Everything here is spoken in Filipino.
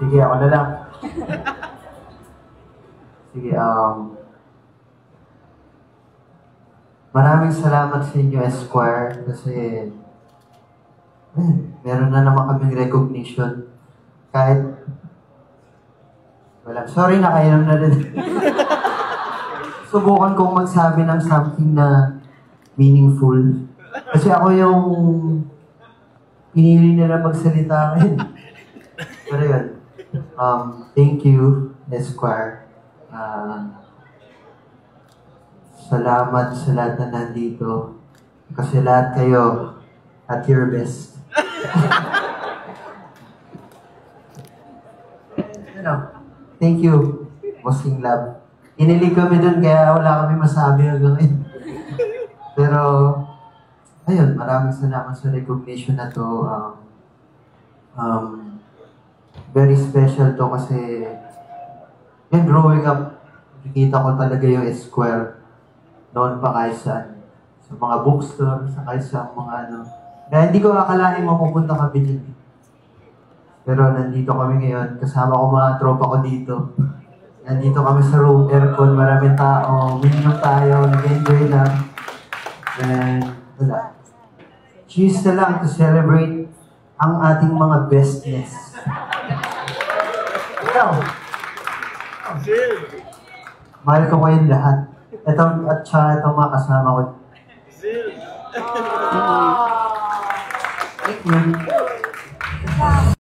Sige, ako na lang. Sige, maraming salamat sa inyo, Esquire, kasi meron na naman kaming recognition. Kahit wala. Sorry, nakainom na rin. Subukan kong magsabi ng something na meaningful. Kasi ako yung pinili nila magsalita ngayon. Pero yun. Thank you, Esquire. Salamat sa lahat na nandito. Kasi lahat kayo at your best. Thank you, Bossing Lab. Inilig kami dun, kaya wala kami masabi hanggang ngayon. Pero, ayun, maraming salamat sa recognition na to. Very special to kasi yung growing up, nakikita ko talaga yung Esquire noon pa kahit saan. Sa mga bookstore, sa kahit sa mga ano. Kaya hindi ko akalain mapupunta kami dito. Pero nandito kami ngayon, kasama ko mga tropa ko dito. Nandito kami sa room, aircon, maraming tao, minum tayo, nag-enjoy lang. And wala. Cheers na lang to celebrate ang ating mga bestness. Ikaw. Mahal ko kayong lahat. Ito at siya, itong mga kasama ko. Thank you.